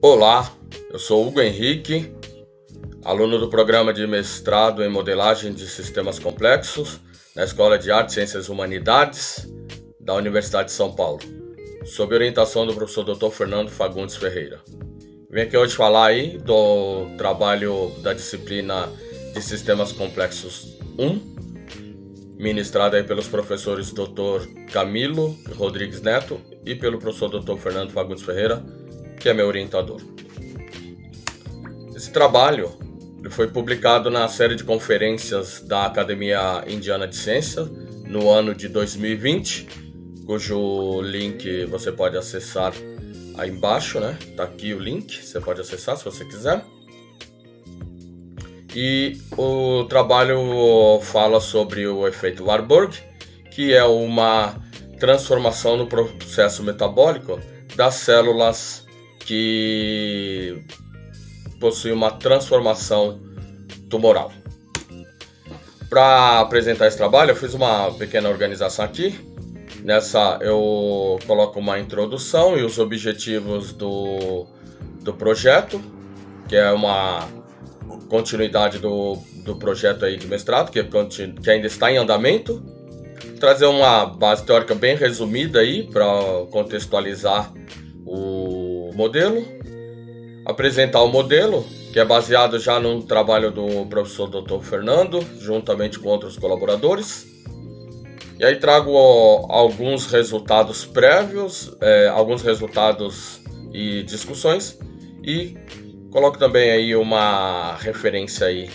Olá, eu sou Hugo Henrique, aluno do programa de mestrado em modelagem de sistemas complexos na Escola de Artes e Ciências Humanidades da Universidade de São Paulo, sob orientação do professor Dr. Fernando Fagundes Ferreira. Venho aqui hoje falar aí do trabalho da disciplina de Sistemas Complexos 1, ministrado aí pelos professores Dr. Camilo Rodrigues Neto e pelo professor Dr. Fernando Fagundes Ferreira, que é meu orientador. Esse trabalho foi publicado na série de conferências da Academia Indiana de Ciência no ano de 2020, cujo link você pode acessar aí embaixo, né? Tá aqui o link, você pode acessar se você quiser. E o trabalho fala sobre o efeito Warburg, que é uma transformação no processo metabólico das células que possuem uma transformação tumoral. Para apresentar esse trabalho, eu fiz uma pequena organização aqui. Nessa eu coloco uma introdução e os objetivos do projeto, que é uma continuidade do projeto aí de mestrado, que ainda está em andamento. Trazer uma base teórica bem resumida aí para contextualizar o modelo. Apresentar o modelo, que é baseado já num trabalho do professor Dr. Fernando, juntamente com outros colaboradores. E aí trago alguns resultados prévios, alguns resultados e discussões, e coloco também aí uma referência aí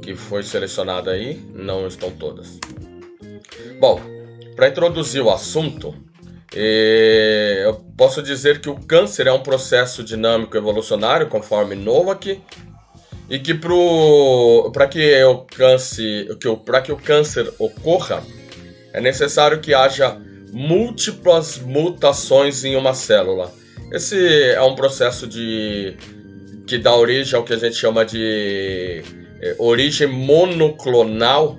que foi selecionada aí, não estão todas. Bom, para introduzir o assunto, eu posso dizer que o câncer é um processo dinâmico evolucionário, conforme Nowak, e que para que o câncer ocorra, é necessário que haja múltiplas mutações em uma célula. Esse é um processo que dá origem ao que a gente chama de origem monoclonal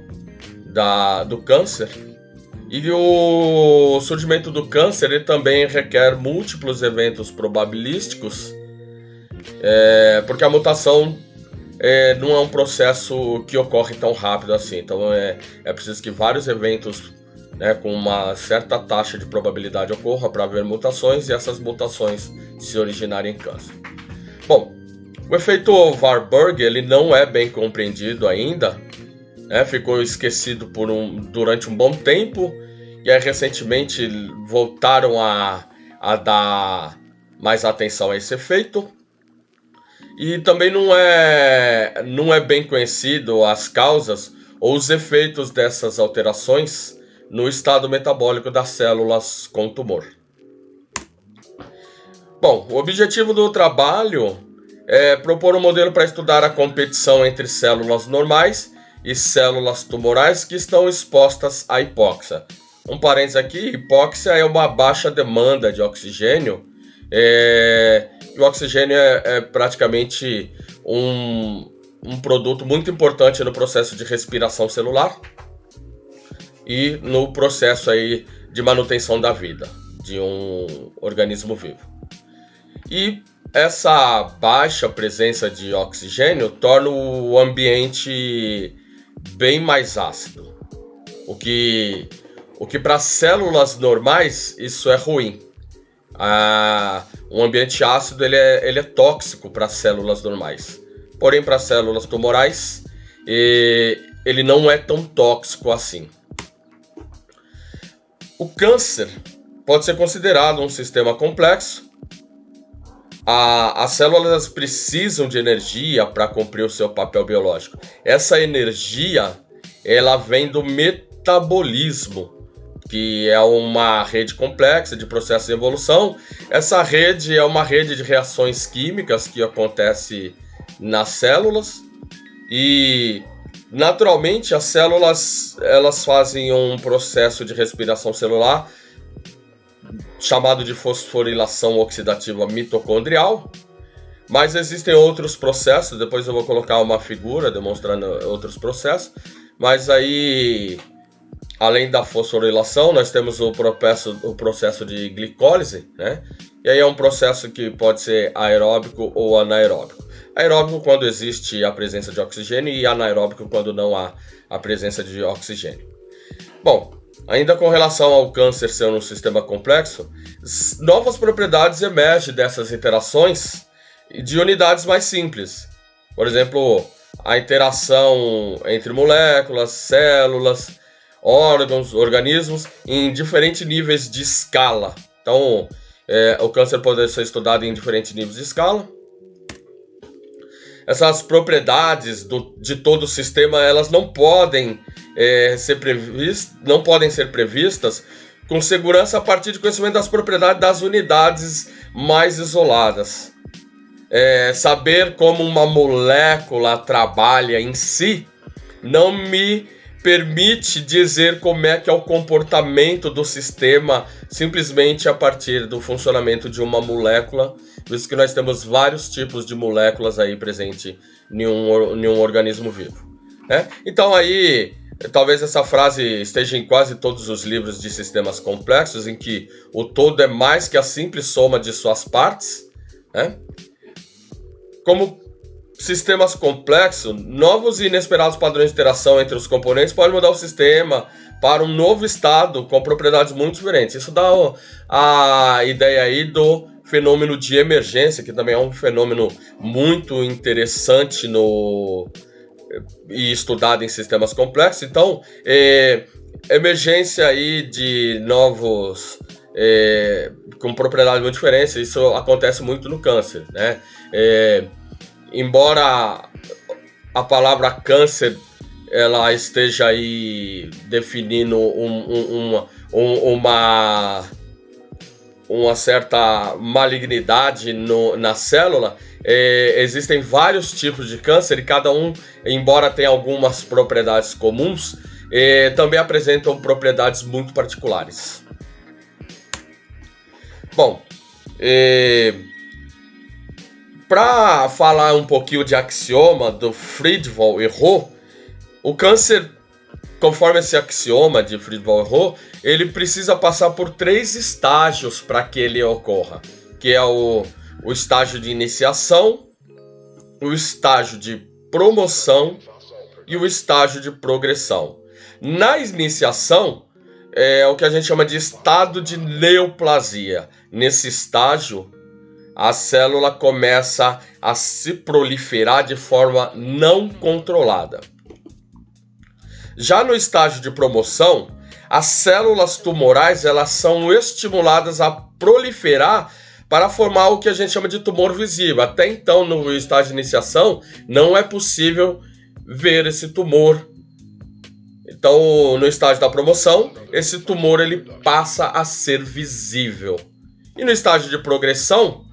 do câncer. E o surgimento do câncer ele também requer múltiplos eventos probabilísticos, porque a mutação não é um processo que ocorre tão rápido assim. Então é preciso que vários eventos, com uma certa taxa de probabilidade ocorra para haver mutações e essas mutações se originarem em câncer. Bom, o efeito Warburg ele não é bem compreendido ainda. Ficou esquecido durante um bom tempo e aí recentemente voltaram a dar mais atenção a esse efeito. E também não é bem conhecido as causas ou os efeitos dessas alterações no estado metabólico das células com tumor. Bom, o objetivo do trabalho é propor um modelo para estudar a competição entre células normais e células tumorais que estão expostas à hipóxia. Um parênteses aqui, hipóxia é uma baixa demanda de oxigênio. O oxigênio é praticamente um produto muito importante no processo de respiração celular e no processo aí de manutenção da vida de um organismo vivo. E essa baixa presença de oxigênio torna o ambiente bem mais ácido, o que para células normais isso é ruim. Um ambiente ácido ele é tóxico para células normais, porém para células tumorais ele não é tão tóxico assim. O câncer pode ser considerado um sistema complexo. As células precisam de energia para cumprir o seu papel biológico. Essa energia ela vem do metabolismo, que é uma rede complexa de processos de evolução. Essa rede é uma rede de reações químicas que acontece nas células e naturalmente as células elas fazem um processo de respiração celular chamado de fosforilação oxidativa mitocondrial, mas existem outros processos. Depois eu vou colocar uma figura demonstrando outros processos, mas aí além da fosforilação, nós temos o processo de glicólise, né? E aí é um processo que pode ser aeróbico ou anaeróbico. Aeróbico quando existe a presença de oxigênio e anaeróbico quando não há a presença de oxigênio. Bom, ainda com relação ao câncer ser um sistema complexo, novas propriedades emergem dessas interações de unidades mais simples. Por exemplo, a interação entre moléculas, células, órgãos, organismos em diferentes níveis de escala. Então, o câncer pode ser estudado em diferentes níveis de escala. Essas propriedades de todo o sistema, elas não podem ser previstas com segurança a partir do conhecimento das propriedades das unidades mais isoladas. Saber como uma molécula trabalha em si não me permite dizer como é que é o comportamento do sistema simplesmente a partir do funcionamento de uma molécula, visto que nós temos vários tipos de moléculas aí presentes em um organismo vivo. Então aí, talvez essa frase esteja em quase todos os livros de sistemas complexos, em que o todo é mais que a simples soma de suas partes. Como sistemas complexos, novos e inesperados padrões de interação entre os componentes podem mudar o sistema para um novo estado com propriedades muito diferentes. Isso dá a ideia aí do fenômeno de emergência, que também é um fenômeno muito interessante e estudado em sistemas complexos. Então, emergência aí de novos com propriedades muito diferentes, isso acontece muito no câncer, né? Embora a palavra câncer ela esteja aí definindo uma certa malignidade na célula, existem vários tipos de câncer e cada um, embora tenha algumas propriedades comuns, também apresentam propriedades muito particulares. Bom, para falar um pouquinho de axioma do Friedval e Roux, o câncer, conforme esse axioma de Friedval e Roux, ele precisa passar por 3 estágios para que ele ocorra, que é o estágio de iniciação, o estágio de promoção e o estágio de progressão. Na iniciação, é o que a gente chama de estado de neoplasia. Nesse estágio, a célula começa a se proliferar de forma não controlada. Já no estágio de promoção, as células tumorais elas são estimuladas a proliferar para formar o que a gente chama de tumor visível. Até então, no estágio de iniciação, não é possível ver esse tumor. Então, no estágio da promoção, esse tumor ele passa a ser visível. E no estágio de progressão,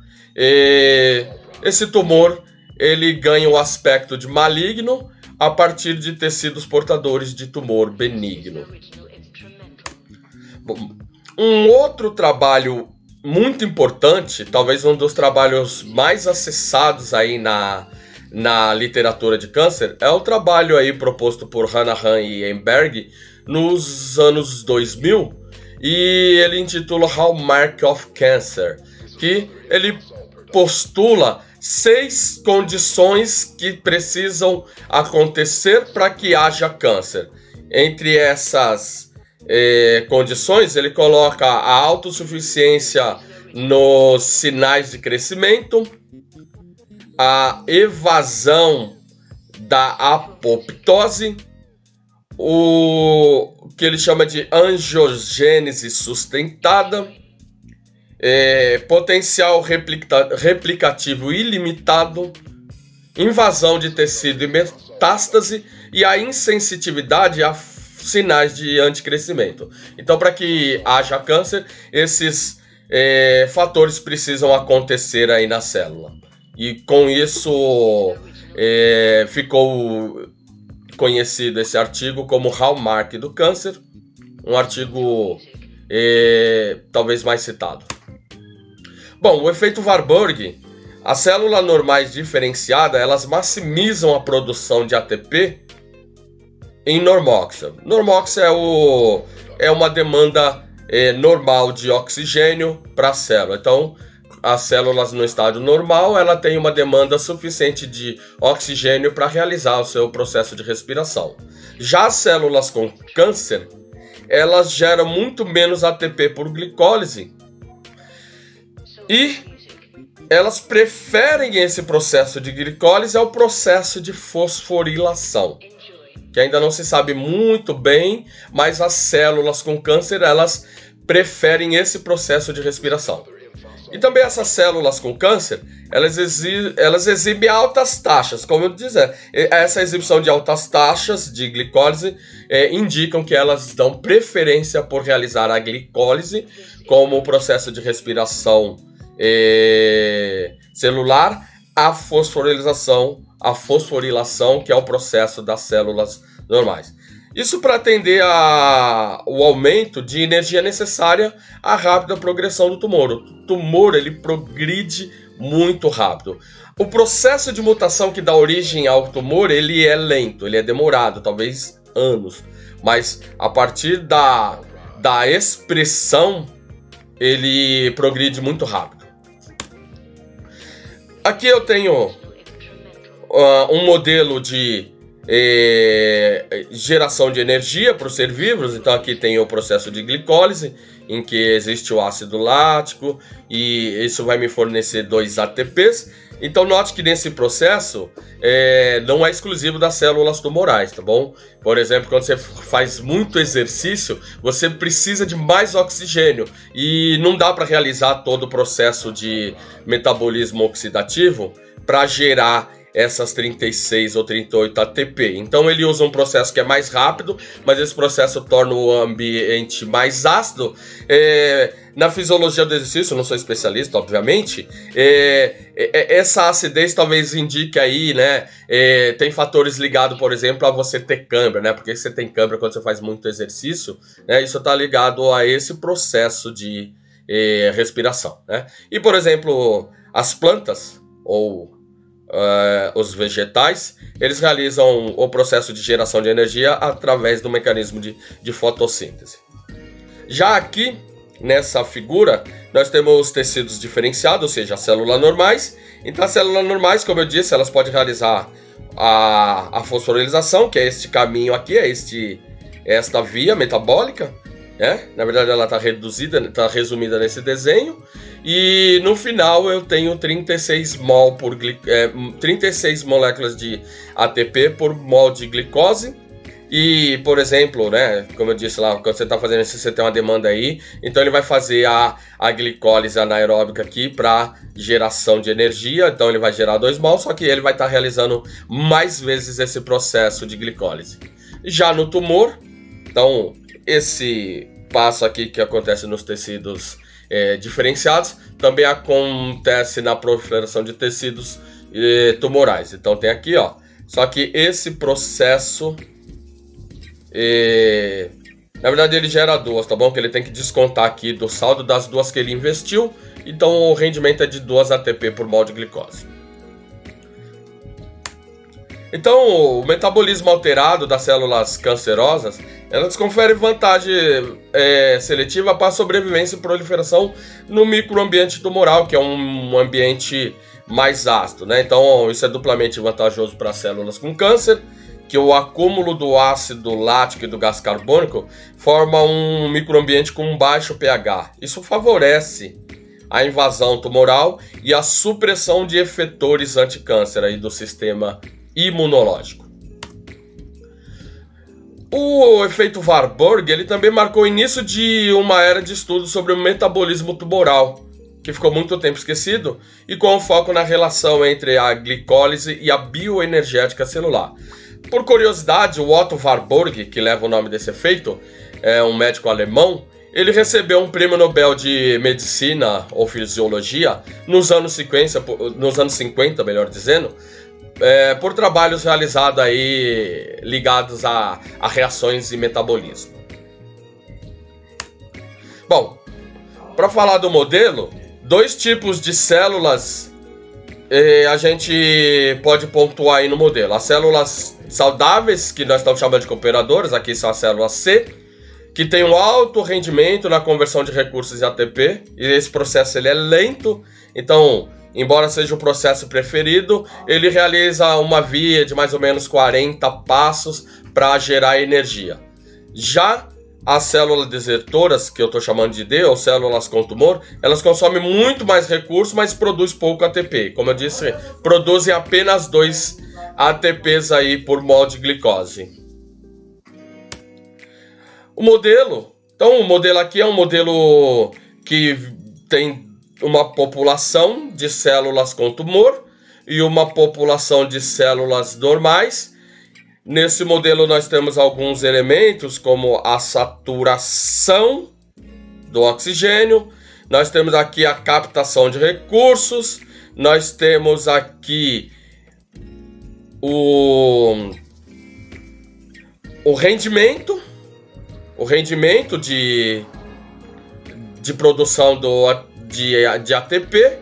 esse tumor ele ganha o aspecto de maligno a partir de tecidos portadores de tumor benigno. Bom, um outro trabalho muito importante, talvez um dos trabalhos mais acessados aí na literatura de câncer, é o trabalho aí proposto por Hanahan e Emberg nos anos 2000, e ele intitula Hallmark of Cancer, que ele postula 6 condições que precisam acontecer para que haja câncer. Entre essas condições, ele coloca a autossuficiência nos sinais de crescimento, a evasão da apoptose, o que ele chama de angiogênese sustentada, potencial replicativo ilimitado, invasão de tecido e metástase e a insensitividade a sinais de anticrescimento. Então, para que haja câncer, esses fatores precisam acontecer aí na célula. E com isso ficou conhecido esse artigo como Hallmark do câncer, um artigo talvez mais citado. Bom, o efeito Warburg, as células normais diferenciadas, elas maximizam a produção de ATP em normox. Normox é uma demanda normal de oxigênio para a célula. Então, as células no estado normal, ela tem uma demanda suficiente de oxigênio para realizar o seu processo de respiração. Já as células com câncer, elas geram muito menos ATP por glicólise e elas preferem esse processo de glicólise ao processo de fosforilação, que ainda não se sabe muito bem, mas as células com câncer, elas preferem esse processo de respiração. E também essas células com câncer, elas exibem altas taxas, como eu dizer, essa exibição de altas taxas de glicólise indicam que elas dão preferência por realizar a glicólise como o processo de respiração celular, a fosforilação, que é o processo das células normais. Isso para atender ao aumento de energia necessária à rápida progressão do tumor. O tumor, ele progride muito rápido. O processo de mutação que dá origem ao tumor, ele é lento, ele é demorado, talvez anos. Mas a partir da expressão, ele progride muito rápido. Aqui eu tenho um modelo de geração de energia para os ser vivos. Então aqui tem o processo de glicólise, em que existe o ácido lático e isso vai me fornecer 2 ATPs. Então note que nesse processo não é exclusivo das células tumorais, tá bom? Por exemplo, quando você faz muito exercício, você precisa de mais oxigênio e não dá para realizar todo o processo de metabolismo oxidativo para gerar essas 36 ou 38 ATP. Então ele usa um processo que é mais rápido, mas esse processo torna o ambiente mais ácido. Na fisiologia do exercício, eu não sou especialista, obviamente, essa acidez talvez indique aí, né, tem fatores ligados, por exemplo, a você ter câimbra, né, porque você tem câimbra quando você faz muito exercício, né, isso está ligado a esse processo de respiração, né. E, por exemplo, as plantas, ou os vegetais, eles realizam o processo de geração de energia através do mecanismo de fotossíntese. Já aqui, nessa figura, nós temos tecidos diferenciados, ou seja, células normais. Então, as células normais, como eu disse, elas podem realizar a fosforilação, que é este caminho aqui, esta via metabólica, né? Na verdade, ela está resumida nesse desenho. E no final eu tenho 36 moléculas de ATP por mol de glicose. E, por exemplo, né, como eu disse lá, quando você está fazendo isso, você tem uma demanda aí. Então ele vai fazer a glicólise anaeróbica aqui para geração de energia. Então ele vai gerar 2 mol, só que ele vai estar realizando mais vezes esse processo de glicólise. Já no tumor, então esse passo aqui que acontece nos tecidos diferenciados também acontece na proliferação de tecidos tumorais. Então tem aqui, ó, só que esse processo na verdade ele gera 2, tá bom? Que ele tem que descontar aqui do saldo das 2 que ele investiu. Então o rendimento é de 2 ATP por mol de glicose. Então, o metabolismo alterado das células cancerosas, elas conferem vantagem seletiva para a sobrevivência e proliferação no microambiente tumoral, que é um ambiente mais ácido, né? Então, isso é duplamente vantajoso para as células com câncer, que o acúmulo do ácido lático e do gás carbônico forma um microambiente com baixo pH. Isso favorece a invasão tumoral e a supressão de efetores anticâncer aí do sistema imunológico. O efeito Warburg, ele também marcou o início de uma era de estudos sobre o metabolismo tumoral, que ficou muito tempo esquecido, e com foco na relação entre a glicólise e a bioenergética celular. Por curiosidade, o Otto Warburg, que leva o nome desse efeito, é um médico alemão. Ele recebeu um prêmio Nobel de Medicina ou Fisiologia nos anos 50, melhor dizendo, por trabalhos realizados aí ligados a reações e metabolismo. Bom, para falar do modelo, 2 tipos de células a gente pode pontuar aí no modelo. As células saudáveis, que nós estamos chamando de cooperadoras, aqui são as células C, que tem um alto rendimento na conversão de recursos em ATP, e esse processo ele é lento, então, embora seja o processo preferido, ele realiza uma via de mais ou menos 40 passos para gerar energia. Já as células desertoras, que eu estou chamando de D, ou células com tumor, elas consomem muito mais recursos, mas produzem pouco ATP. Como eu disse, produzem apenas 2 ATPs aí por mol de glicose. O modelo aqui é um modelo que tem uma população de células com tumor e uma população de células normais. Nesse modelo nós temos alguns elementos como a saturação do oxigêno, nós temos aqui a captação de recursos, nós temos aqui o rendimento de produção de ATP.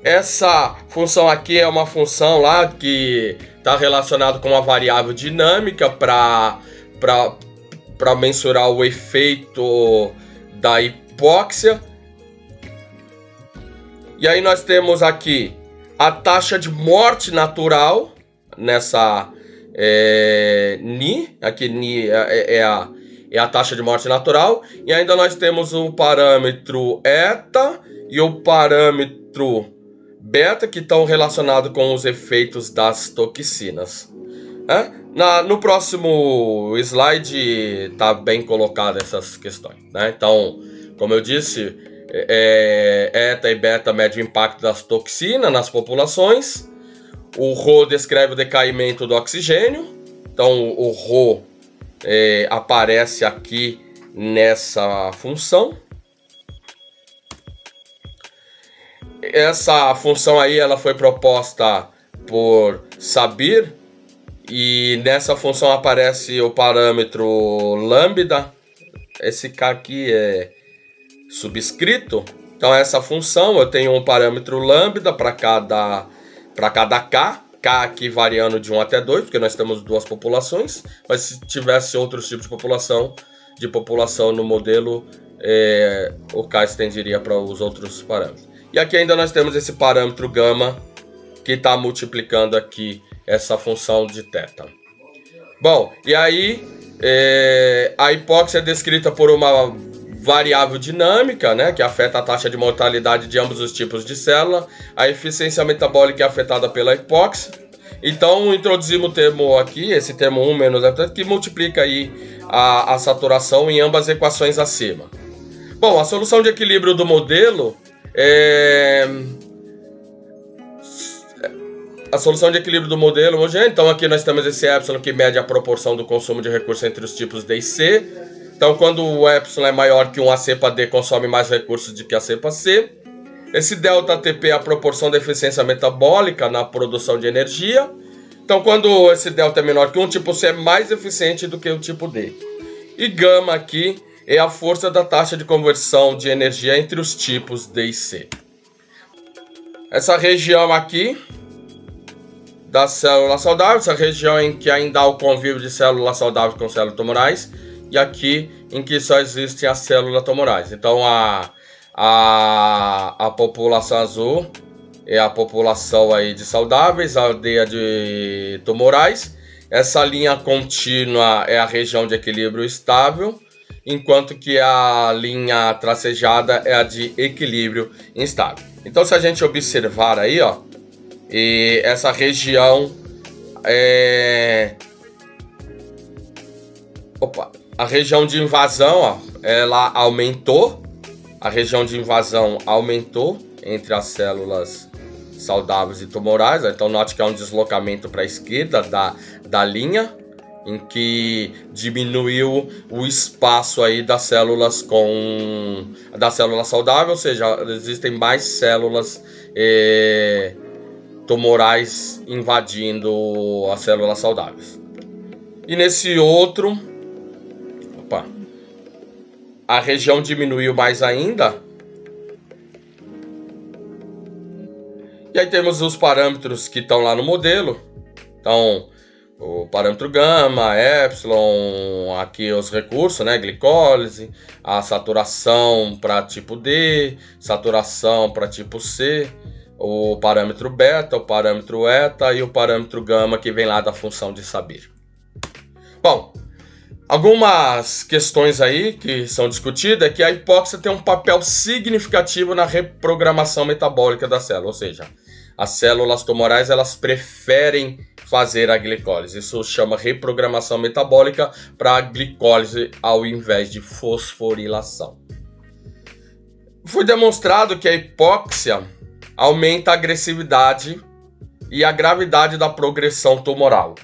Essa função aqui é uma função lá que está relacionada com uma variável dinâmica para mensurar o efeito da hipóxia. E aí nós temos aqui a taxa de morte natural nessa Ni, aqui Ni é a taxa de morte natural, e ainda nós temos o parâmetro eta e o parâmetro beta, que estão relacionados com os efeitos das toxinas. No próximo slide está bem colocado essas questões, né? Então, como eu disse, eta e beta medem o impacto das toxinas nas populações. O Rho descreve o decaimento do oxigênio. Então, o Rho aparece aqui nessa função. Essa função aí ela foi proposta por Sabir, e nessa função aparece o parâmetro lambda. Esse K aqui é subscrito. Então essa função eu tenho um parâmetro lambda para cada K aqui variando de 1 até 2, porque nós temos duas populações, mas se tivesse outros tipos de população no modelo, o K estenderia para os outros parâmetros. E aqui ainda nós temos esse parâmetro gama, que está multiplicando aqui essa função de θ. Bom, e aí a hipóxia é descrita por uma variável dinâmica, né, que afeta a taxa de mortalidade de ambos os tipos de célula. A eficiência metabólica é afetada pela hipóxia. Então introduzimos o termo aqui, esse termo 1 menos F, que multiplica aí a saturação em ambas as equações acima. Bom, a solução de equilíbrio do modelo então aqui nós temos esse epsilon que mede a proporção do consumo de recursos entre os tipos D e C. Então quando o epsilon é maior que 1, a cepa D consome mais recursos do que a cepa C. Esse delta ATP é a proporção da eficiência metabólica na produção de energia. Então quando esse delta é menor que 1, o tipo C é mais eficiente do que o tipo D. E gama aqui é a força da taxa de conversão de energia entre os tipos D e C. Essa região aqui da célula saudável, essa região em que ainda há o convívio de células saudáveis com células tumorais, e aqui em que só existem as células tumorais. Então a população azul é a população aí de saudáveis, a aldeia de tumorais. Essa linha contínua é a região de equilíbrio estável, enquanto que a linha tracejada é a de equilíbrio instável. Então, se a gente observar aí, ó, essa região a região de invasão, ó, ela aumentou. A região de invasão aumentou entre as células saudáveis e tumorais. Então, note que há um deslocamento para a esquerda da linha, em que diminuiu o espaço aí das células saudáveis, ou seja, existem mais células tumorais invadindo as células saudáveis. E nesse outro, a região diminuiu mais ainda. E aí temos os parâmetros que estão lá no modelo. Então, o parâmetro gama, epsilon, aqui os recursos, né, glicólise, a saturação para tipo D, saturação para tipo C, o parâmetro beta, o parâmetro eta e o parâmetro gama que vem lá da função de saber. Bom, algumas questões aí que são discutidas é que a hipóxia tem um papel significativo na reprogramação metabólica da célula, ou seja, as células tumorais elas preferem fazer a glicólise. Isso chama reprogramação metabólica para a glicólise ao invés de fosforilação. Foi demonstrado que a hipóxia aumenta a agressividade e a gravidade da progressão tumoral.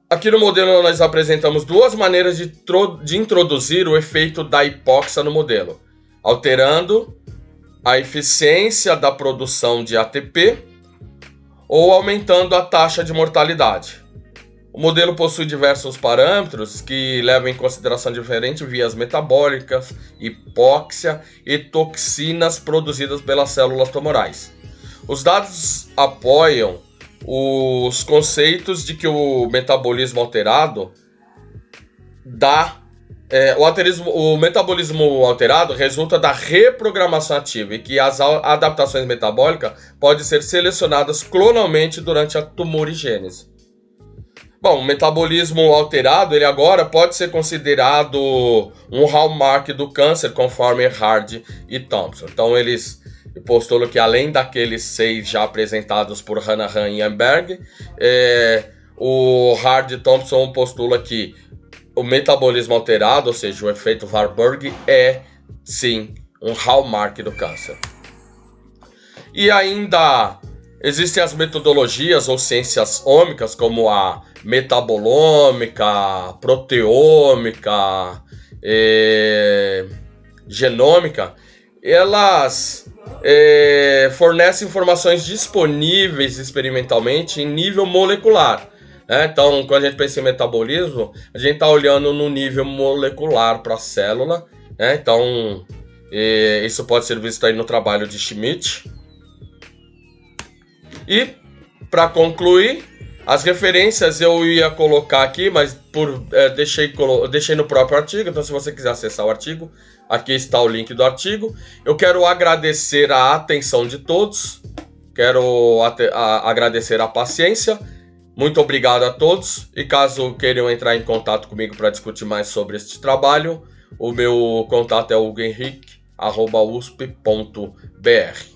Aqui no modelo nós apresentamos duas maneiras de introduzir o efeito da hipóxia no modelo, alterando a eficiência da produção de ATP ou aumentando a taxa de mortalidade. O modelo possui diversos parâmetros que levam em consideração diferentes vias metabólicas, hipóxia e toxinas produzidas pelas células tumorais. Os dados apoiam os conceitos de que o metabolismo alterado o metabolismo alterado resulta da reprogramação ativa e que as adaptações metabólicas podem ser selecionadas clonalmente durante a tumorigênese. Bom, o metabolismo alterado ele agora pode ser considerado um hallmark do câncer, conforme Hard e Thompson. Então eles postulam que além daqueles 6 já apresentados por Hanahan e Amberg, o Hard e Thompson postula que o metabolismo alterado, ou seja, o efeito Warburg, é sim um hallmark do câncer. E ainda existem as metodologias ou ciências ômicas, como a metabolômica, proteômica, genômica. Elas fornecem informações disponíveis experimentalmente em nível molecular. Então, quando a gente pensa em metabolismo, a gente está olhando no nível molecular para a célula. Então, isso pode ser visto aí no trabalho de Schmidt. E, para concluir, as referências eu ia colocar aqui, mas deixei no próprio artigo. Então, se você quiser acessar o artigo, aqui está o link do artigo. Eu quero agradecer a atenção de todos. Quero agradecer a paciência. Muito obrigado a todos. E caso queiram entrar em contato comigo para discutir mais sobre este trabalho, o meu contato é hugohenrique@usp.br.